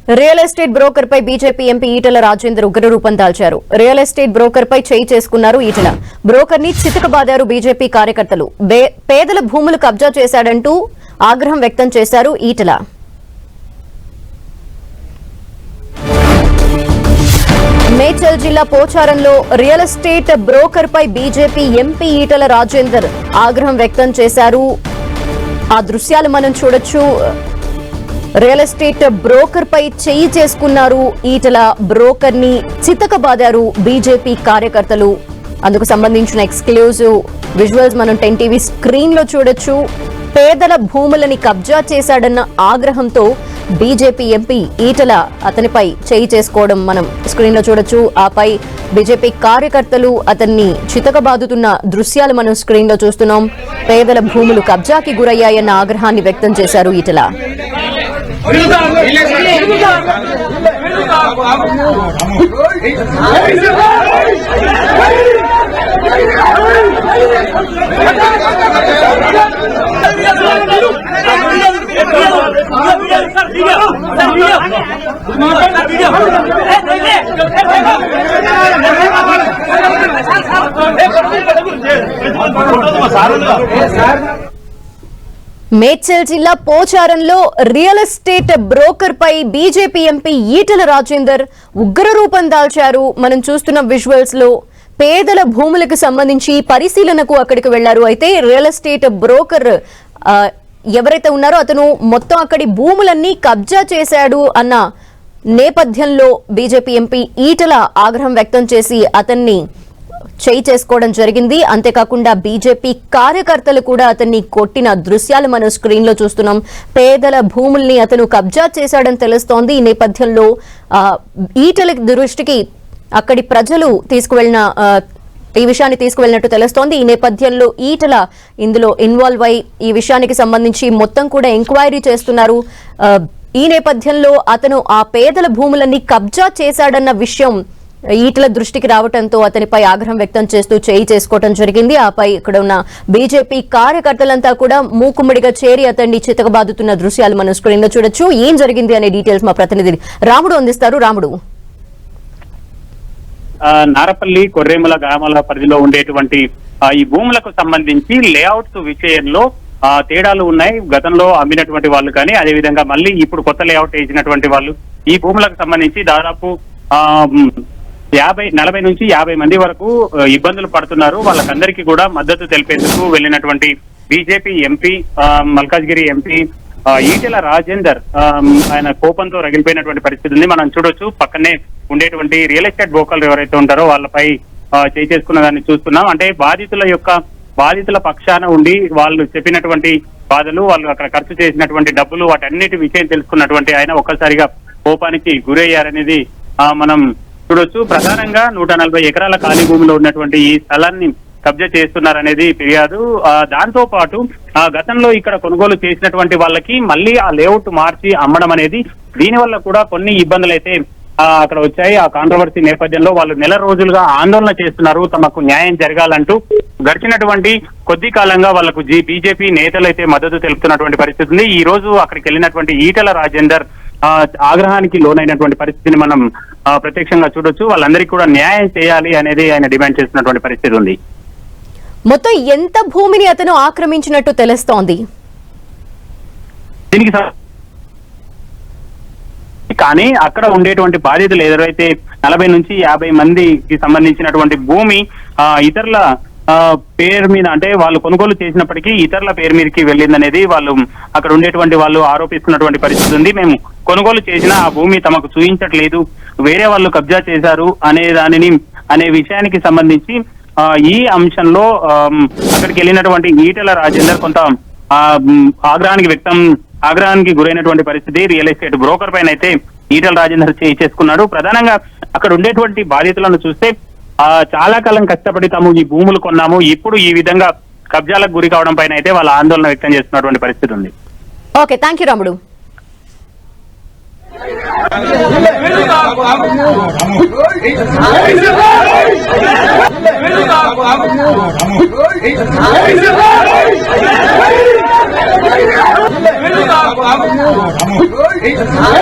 Real estate broker పై BJP MP Etela Rajender ఉగ్ర రూపం దాల్చారు. Real estate broker పై చేయి చేసుకున్నారు ఈటెల. బ్రోకర్ ని చితకబాదారు బీజేపీ కార్యకర్తలు. పేదల భూములు కబ్జా చేశాడంటూ ఆగ్రహం వ్యక్తం చేశారు ఈటెల. మేడ్చల్ జిల్లా పోచారంలో రియల్ ఎస్టేట్ బ్రోకర్ పై బీజేపీ ఎంపీ ఈటెల రాజేందర్ ఆగ్రహం వ్యక్తం చేశారు. ఆ దృశ్యాలు మనం చూడొచ్చు. రియల్ ఎస్టేట్ బ్రోకర్ పై చేయి చేసుకున్నారు ఈటెల. బ్రోకర్ ని చితకబాదారు బీజేపీ కార్యకర్తలు. అందుకు సంబంధించిన ఎక్స్క్లూజివ్ విజువల్స్ మనం 10 టీవీ స్క్రీన్ లో చూడొచ్చు. పేదల భూములని కబ్జా చేశాడన్న ఆగ్రహంతో బీజేపీ ఎంపీ ఈటెల అతనిపై చేయి చేసుకోవడం మనం స్క్రీన్ లో చూడొచ్చు. ఆపై బీజేపీ కార్యకర్తలు అతన్ని చితకబాదుతున్న దృశ్యాలు మనం స్క్రీన్ లో చూస్తున్నాం. పేదల భూములు కబ్జాకి గురయ్యాయన్న ఆగ్రహాన్ని వ్యక్తం చేశారు ఈటెల. మేడ్చల్ జిల్లా పోచారంలో రియల్ ఎస్టేట్ బ్రోకర్ పై బీజేపీ ఎంపీ ఈటెల రాజేందర్ ఉగ్ర రూపం దాల్చారు. మనం చూస్తున్న విజువల్స్ లో పేదల భూములకు సంబంధించి పరిశీలనకు అక్కడికి వెళ్లారు. అయితే రియల్ ఎస్టేట్ బ్రోకర్ ఎవరైతే ఉన్నారో అతను మొత్తం అక్కడి భూములన్నీ కబ్జా చేశాడు అన్న నేపథ్యంలో బీజేపీ ఎంపీ ఈటెల ఆగ్రహం వ్యక్తం చేసి అతన్ని చేయి చేసుకోవడం జరిగింది. అంతేకాకుండా బీజేపీ కార్యకర్తలు కూడా అతన్ని కొట్టిన దృశ్యాలు మనం స్క్రీన్ లో చూస్తున్నాం. పేదల భూముల్ని అతను కబ్జా చేశాడని తెలుస్తోంది. ఈ నేపథ్యంలో ఈటెల దృష్టికి అక్కడి ప్రజలు ఈ విషయాన్ని తీసుకువెళ్ళినట్టు తెలుస్తోంది. ఈ నేపథ్యంలో ఈటెల ఇందులో ఇన్వాల్వ్ అయి ఈ విషయానికి సంబంధించి మొత్తం కూడా ఎంక్వైరీ చేస్తున్నారు. ఈ నేపథ్యంలో అతను ఆ పేదల భూములన్నీ కబ్జా చేశాడన్న విషయం ఈటెల దృష్టికి రావడంతో అతనిపై ఆగ్రహం వ్యక్తం చేస్తూ చేయి చేసుకోవడం జరిగింది. ఆపై ఇక్కడ ఉన్న బీజేపీ కార్యకర్తలంతా కూడా మూకుమ్మడిగా చేరి అతన్ని చితకబాదుతున్న దృశ్యాలు మనం స్క్రీన్ లో చూడొచ్చు. ఏం జరిగింది అనే డీటెయిల్స్ మా ప్రతినిధి రాముడు అందిస్తారు. రాముడు, నారపల్లి కొర్రేముల గ్రామాల పరిధిలో ఉండేటువంటి ఈ భూములకు సంబంధించి లేఅవుట్స్ విషయంలో తేడాలు ఉన్నాయి. గతంలో అమ్మినటువంటి వాళ్ళు కానీ అదేవిధంగా మళ్ళీ ఇప్పుడు కొత్త లేఅవుట్ వేసినటువంటి వాళ్ళు ఈ భూములకు సంబంధించి దాదాపు 40 నుంచి 50 మంది వరకు ఇబ్బందులు పడుతున్నారు. వాళ్ళకందరికీ కూడా మద్దతు తెలిపేందుకు వెళ్ళినటువంటి BJP MP Malkajgiri MP Etela Rajender ఆయన కోపంతో రగిలిపోయినటువంటి పరిస్థితి ఉంది. మనం చూడొచ్చు పక్కనే ఉండేటువంటి రియల్ ఎస్టేట్ బ్రోకర్లు ఎవరైతే ఉంటారో వాళ్ళపై చేయి చేసుకున్న దాన్ని చూస్తున్నాం. అంటే బాధితుల పక్షాన ఉండి వాళ్ళు చెప్పినటువంటి బాధలు, వాళ్ళు అక్కడ ఖర్చు చేసినటువంటి డబ్బులు, వాటన్నిటి విషయం తెలుసుకున్నటువంటి ఆయన ఒక్కసారిగా కోపానికి గురయ్యారనేది మనం చూడొచ్చు. ప్రధానంగా 140 ఎకరాల ఖాళీ భూమిలో ఉన్నటువంటి ఈ స్థలాన్ని కబ్జా చేస్తున్నారనేది ఫిర్యాదు. దాంతో పాటు గతంలో ఇక్కడ కొనుగోలు చేసినటువంటి వాళ్ళకి మళ్ళీ ఆ లేఅవుట్ మార్చి అమ్మడం అనేది, దీనివల్ల కూడా కొన్ని ఇబ్బందులు అయితే అక్కడ వచ్చాయి. ఆ కాంట్రవర్సీ నేపథ్యంలో వాళ్ళు నెల రోజులుగా ఆందోళన చేస్తున్నారు. తమకు న్యాయం జరగాలంటూ గడిచినటువంటి కొద్ది కాలంగా వాళ్లకు బీజేపీ నేతలు అయితే మద్దతు తెలుపుతున్నటువంటి పరిస్థితి ఉంది. ఈ రోజు అక్కడికి వెళ్ళినటువంటి ఈటెల రాజేందర్ ఆగ్రహానికి లోనైనటువంటి పరిస్థితిని మనం ప్రత్యక్షంగా చూడొచ్చు. వాళ్ళందరికీ కూడా న్యాయం చేయాలి అనేది ఆయన డిమాండ్ చేస్తున్నటువంటి పరిస్థితి ఉంది. మొత్తం ఎంత భూమిని అతను ఆక్రమించినట్టు తెలుస్తోంది? దీనికి కానీ అక్కడ ఉండేటువంటి బాధితులు ఎవరైతే 40 నుంచి 50 మందికి సంబంధించినటువంటి భూమి ఇతరుల పేరు మీద, అంటే వాళ్ళు కొనుగోలు చేసినప్పటికీ ఇతరుల పేరు మీదకి వెళ్ళిందనేది వాళ్ళు అక్కడ ఉండేటువంటి వాళ్ళు ఆరోపిస్తున్నటువంటి పరిస్థితి ఉంది. మేము కొనుగోలు చేసిన ఆ భూమి తమకు చూపించట్లేదు, వేరే వాళ్ళు కబ్జా చేశారు అనే విషయానికి సంబంధించి ఈ అంశంలో అక్కడికి వెళ్ళినటువంటి ఈటెల రాజేందర్ కొంత ఆగ్రహానికి గురైనటువంటి పరిస్థితి. రియల్ ఎస్టేట్ బ్రోకర్ పైన అయితే ఈటెల రాజేందర్ చేయి చేసుకున్నాడు. ప్రధానంగా అక్కడ ఉండేటువంటి బాధితులను చూస్తే చాలా కాలం కష్టపడి తాము ఈ భూములు కొన్నాము, ఇప్పుడు ఈ విధంగా కబ్జాలకు గురి కావడం పైన అయితే వాళ్ళ ఆందోళన వ్యక్తం చేస్తున్నటువంటి పరిస్థితి ఉంది. ఓకే, థ్యాంక్ యూ రాముడు.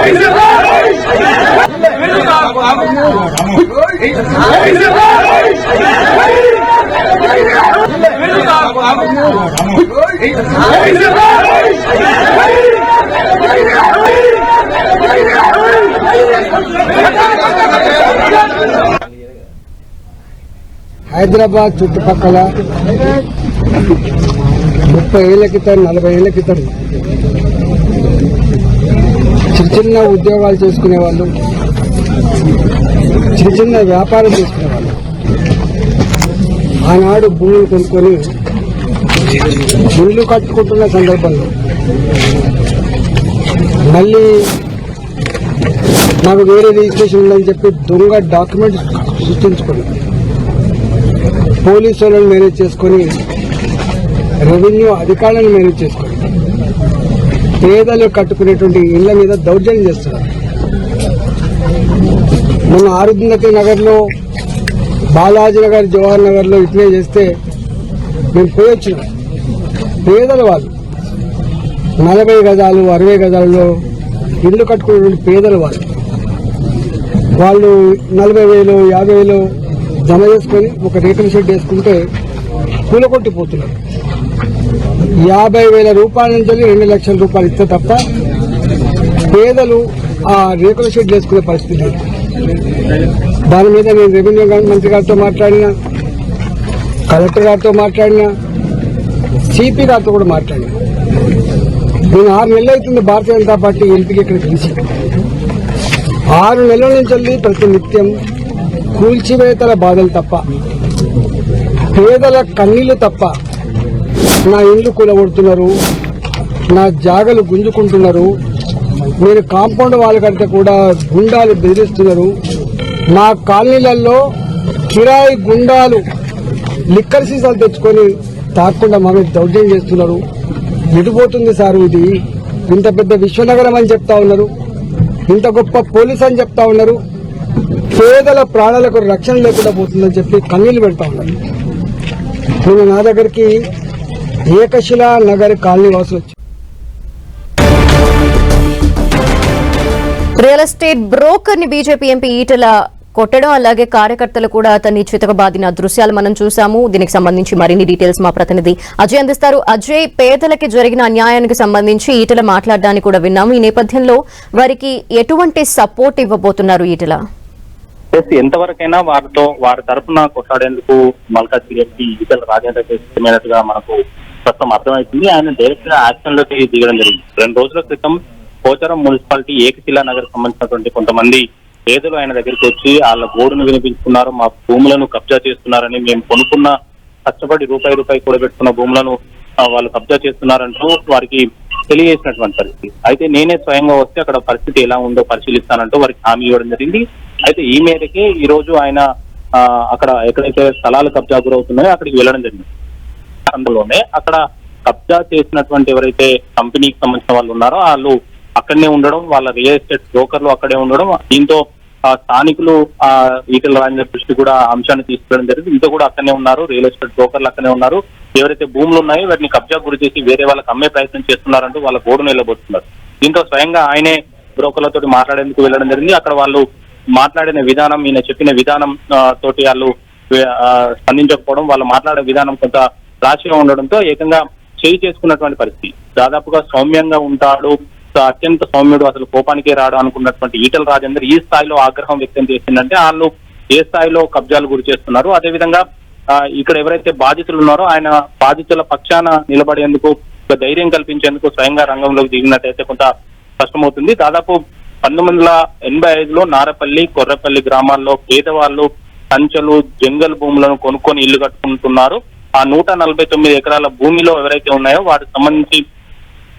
Hey! హైదరాబాద్ చుట్టుపక్కల 30 ఏళ్ల క్రితం 40 ఏళ్ల క్రితం చిన్న ఉద్యోగాలు చేసుకునే వాళ్ళు, చిన్న వ్యాపారం చేసుకునే వాళ్ళు ఆనాడు భూములు కొనుక్కొని ఇల్లు కట్టుకుంటున్న సందర్భంలో మళ్ళీ నాకు వేరే రిజిస్ట్రేషన్ ఉందని చెప్పి దొంగ డాక్యుమెంట్స్ సృష్టించుకొని పోలీసు వాళ్ళని మేనేజ్ చేసుకొని రెవెన్యూ అధికారులను మేనేజ్ చేసుకొని పేదలు కట్టుకునేటువంటి ఇళ్ల మీద దౌర్జన్యం చేస్తున్నారు. మొన్న ఆరుంధతి నగర్లో, బాలాజీ నగర్, జవహర్ నగర్లో ఇట్లే చేస్తే మేము పోయొచ్చినాం. పేదలు వాళ్ళు 40 గజాలు 60 గజాలలో ఇల్లు కట్టుకునేటువంటి పేదలు వాళ్ళు 40,000 50,000 జమ చేసుకొని ఒక రేకుల షెడ్ వేసుకుంటే కూలగొట్టిపోతున్నారు. 50,000 రూపాయల నుంచి 2 లక్షల రూపాయలు ఇస్తే తప్ప పేదలు ఆ రేకుల షెడ్ వేసుకునే పరిస్థితి లేదు. దాని మీద నేను రెవెన్యూ మంత్రి గారితో మాట్లాడినా, కలెక్టర్ గారితో మాట్లాడినా, సిపి గారితో కూడా మాట్లాడినా. నేను 6 నెలలు అవుతుంది భారతీయ జనతా పార్టీ ఎంపీకి ఇక్కడ పిలిచి. 6 నెలల నుంచి ప్రతి నిత్యం కూల్చివేతల బాధలు తప్ప, పేదల కన్నీళ్లు తప్ప, నా ఇండ్లు కూలగొడుతున్నారు, నా జాగలు గుంజుకుంటున్నారు, నేను కాంపౌండ్ వాళ్ళు కడితే కూడా గుండాలు బెదిరిస్తున్నారు, మా కాలనీలలో కిరాయి గుండాలు లిక్కర్ సీసాలు తెచ్చుకొని తాకుండా మా మీద దౌర్జన్యం చేస్తున్నారు. ఎటుపోతుంది సార్ ఇది? ఇంత పెద్ద విశ్వనగరం అని చెప్తా ఉన్నారు, ఇంత గొప్ప పోలీస్ అని చెప్తా ఉన్నారు, పేదల ప్రాణాలకు రక్షణ లేకుండా పోతుందని చెప్పి కన్నీళ్లు పెడతా ఉన్నారు. నేను నా దగ్గరికి ఏకశిలా నగర్ కాలనీ వాసులు వచ్చి రియల్ ఎస్టేట్ బ్రోకర్ ని బీజేపీ ఎంపీ ఈటెల కొట్టడం, అలాగే కార్యకర్తలు కూడా అతన్ని చితకబాదిన దృశ్యాలు మనం చూసాము. దీనికి సంబంధించి మరిన్ని డీటెయిల్స్ మా ప్రతినిధి అజయ్ అందిస్తారు. అజయ్, పేదలకి జరిగిన అన్యాయానికి సంబంధించి ఈటెల మాట్లాడడానికి కూడా విన్నాము. ఈ నేపథ్యంలో వారికి ఎటువంటి సపోర్ట్ ఇవ్వబోతున్నారు ఈటెల? ఎంతవరకైనా వారి తరఫున కొట్లాడేందుకు మల్కాజ్గిరి ఎంపీ ఈటెల రాజేందర్ సిద్ధమైనట్టుగా మనకు ప్రస్తుతం అర్థమవుతుంది. ఆయన డైరెక్ట్ గా యాక్షన్ లోకి దిగడం జరిగింది. 2 రోజుల క్రితం పోచారం మున్సిపాలిటీ ఏకశిలా నగర్ సంబంధించినటువంటి కొంతమంది పేదలు ఆయన దగ్గరికి వచ్చి వాళ్ళ గోడును వినిపించుకున్నారు. మా భూములను కబ్జా చేస్తున్నారని, మేము కొనుక్కున్న కష్టపడి రూపాయి కూడబెట్టుకున్న భూములను వాళ్ళు కబ్జా చేస్తున్నారంటూ వారికి తెలియజేసినటువంటి పరిస్థితి. అయితే నేనే స్వయంగా వస్తే అక్కడ పరిస్థితి ఎలా ఉందో పరిశీలిస్తానంటూ వారికి హామీ ఇవ్వడం జరిగింది. అయితే ఈ మేరకే ఈ రోజు ఆయన అక్కడ ఎక్కడైతే స్థలాలు కబ్జా గురవుతున్నాయో అక్కడికి వెళ్ళడం జరిగింది. అందులోనే అక్కడ కబ్జా చేసినటువంటి ఎవరైతే కంపెనీకి సంబంధించిన వాళ్ళు ఉన్నారో వాళ్ళు అక్కడనే ఉండడం, వాళ్ళ రియల్ ఎస్టేట్ బ్రోకర్లు అక్కడే ఉండడం, దీంతో స్థానికులు ఈటెల రాజేందర్ దృష్టి కూడా అంశాన్ని తీసుకురావడం జరిగింది. ఇంత కూడా అక్కడనే ఉన్నారు, రియల్ ఎస్టేట్ బ్రోకర్లు అక్కడనే ఉన్నారు. ఎవరైతే భూములు ఉన్నాయో వాటిని కబ్జా గురి చేసి వేరే వాళ్ళకి అమ్మే ప్రయత్నం చేస్తున్నారంటూ వాళ్ళ గోడును వెళ్ళబోతున్నారు. దీంతో స్వయంగా ఆయనే బ్రోకర్లతో మాట్లాడేందుకు వెళ్ళడం జరిగింది. అక్కడ వాళ్ళు మాట్లాడిన విధానం, ఈయన చెప్పిన విధానం తోటి వాళ్ళు స్పందించకపోవడం, వాళ్ళు మాట్లాడే విధానం కొంత రాశిగా ఉండడంతో ఏకంగా చేయి చేసుకున్నటువంటి పరిస్థితి. దాదాపుగా సౌమ్యంగా ఉంటాడు, అత్యంత సౌమ్యుడు, అసలు కోపానికే రాడు అనుకున్నటువంటి ఈటెల రాజేందర్ ఈ స్థాయిలో ఆగ్రహం వ్యక్తం చేసిందంటే వాళ్ళు ఏ స్థాయిలో కబ్జాలు గురి చేస్తున్నారు. అదేవిధంగా ఇక్కడ ఎవరైతే బాధితులు ఉన్నారో ఆయన బాధితుల పక్షాన నిలబడేందుకు, ధైర్యం కల్పించేందుకు స్వయంగా రంగంలోకి దిగినట్టయితే కొంత స్పష్టమవుతుంది. దాదాపు 1985లో నారపల్లి, కొర్రపల్లి గ్రామాల్లో పేదవాళ్ళు కంచెలు, జంగల్ భూములను కొనుక్కొని ఇల్లు కట్టుకుంటున్నారు. ఆ 149 ఎకరాల భూమిలో ఎవరైతే ఉన్నాయో వాటికి సంబంధించి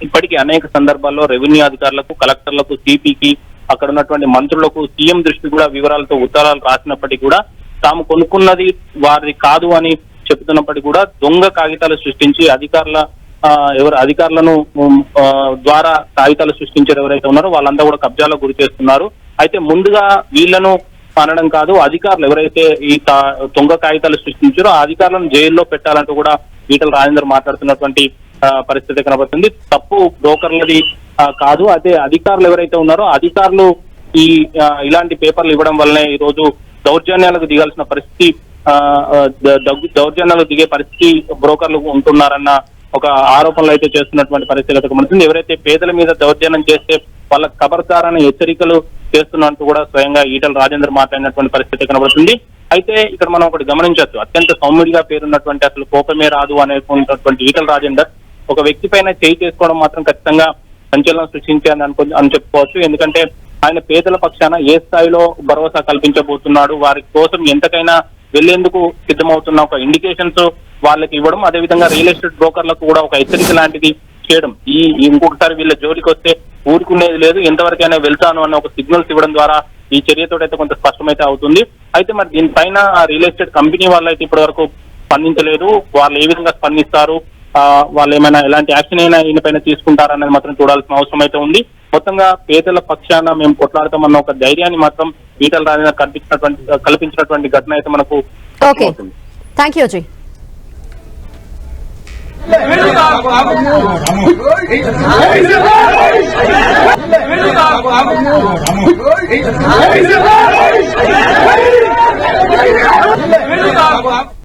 ఇప్పటికీ అనేక సందర్భాల్లో రెవెన్యూ అధికారులకు, కలెక్టర్లకు, సిపికి, అక్కడ ఉన్నటువంటి మంత్రులకు సీఎం దృష్టి కూడా వివరాలతో ఉత్తరాలు రాసినప్పటికీ కూడా తాము కొనుక్కున్నది వారిది కాదు అని చెబుతున్నప్పటికీ కూడా దొంగ కాగితాలు సృష్టించి అధికారులను ద్వారా కాగితాలు సృష్టించారు ఎవరైతే ఉన్నారో వాళ్ళంతా కూడా కబ్జాలో గురి చేస్తున్నారు. అయితే ముందుగా వీళ్లను అనడం కాదు, అధికారులు ఎవరైతే ఈ దొంగ కాగితాలు సృష్టించారో ఆ అధికారులను జైల్లో పెట్టాలంటూ కూడా ఈటెల రాజేందర్ మాట్లాడుతున్నటువంటి పరిస్థితి కనబడుతుంది. తప్పు బ్రోకర్లది కాదు, అయితే అధికారులు ఎవరైతే ఉన్నారో అధికారులు ఇలాంటి పేపర్లు ఇవ్వడం వల్లనే ఈ రోజు దౌర్జన్యాలకు దిగాల్సిన పరిస్థితి, దౌర్జన్యాలకు దిగే పరిస్థితి బ్రోకర్లు ఉంటున్నారన్న ఒక ఆరోపణలు అయితే చేస్తున్నటువంటి పరిస్థితి కనబడుతుంది. ఎవరైతే పేదల మీద దౌర్జన్యం చేస్తే వాళ్ళ ఖబర్దారని హెచ్చరికలు చేస్తున్నట్టు కూడా స్వయంగా ఈటల రాజేందర్ మాట్లాడినటువంటి పరిస్థితి కనబడుతుంది. అయితే ఇక్కడ మనం ఒకటి గమనించవచ్చు, అత్యంత సౌమ్యుడిగా పేరున్నటువంటి అసలు కోపమే రాదు అనేటువంటి ఈటల రాజేందర్ ఒక వ్యక్తి పైన చేయి చేసుకోవడం మాత్రం ఖచ్చితంగా సంచలనం సృష్టించాలని అని చెప్పుకోవచ్చు. ఎందుకంటే ఆయన పేదల పక్షాన ఏ స్థాయిలో భరోసా కల్పించబోతున్నాడు, వారి కోసం ఎంతకైనా వెళ్లేందుకు సిద్ధమవుతున్న ఒక ఇండికేషన్స్ వాళ్ళకి ఇవ్వడం, అదేవిధంగా రియల్ ఎస్టేట్ బ్రోకర్లకు కూడా ఒక హెచ్చరిక లాంటిది చేయడం, ఇంకొకసారి వీళ్ళ జోలికి వస్తే ఊరుకునేది లేదు, ఎంతవరకైనా వెళ్తాను అన్న ఒక సిగ్నల్స్ ఇవ్వడం ద్వారా ఈ చర్యతో అయితే కొంత స్పష్టమైతే అవుతుంది. అయితే మరి దీనిపైన రియల్ ఎస్టేట్ కంపెనీ వాళ్ళు అయితే ఇప్పటి వరకు స్పందించలేదు. వాళ్ళు ఏ విధంగా స్పందిస్తారు, వాళ్ళు ఏమైనా ఎలాంటి యాక్షన్ అయినా ఈయనపైన తీసుకుంటారనేది మాత్రం చూడాల్సిన అవసరం అయితే ఉంది. మొత్తంగా పేదల పక్షాన మేము కొట్లాడతామన్న ఒక ధైర్యాన్ని మాత్రం ఈటల రాజేందర్ కల్పించినటువంటి ఘటన అయితే మనకు okay, thank you Ajay. Hey!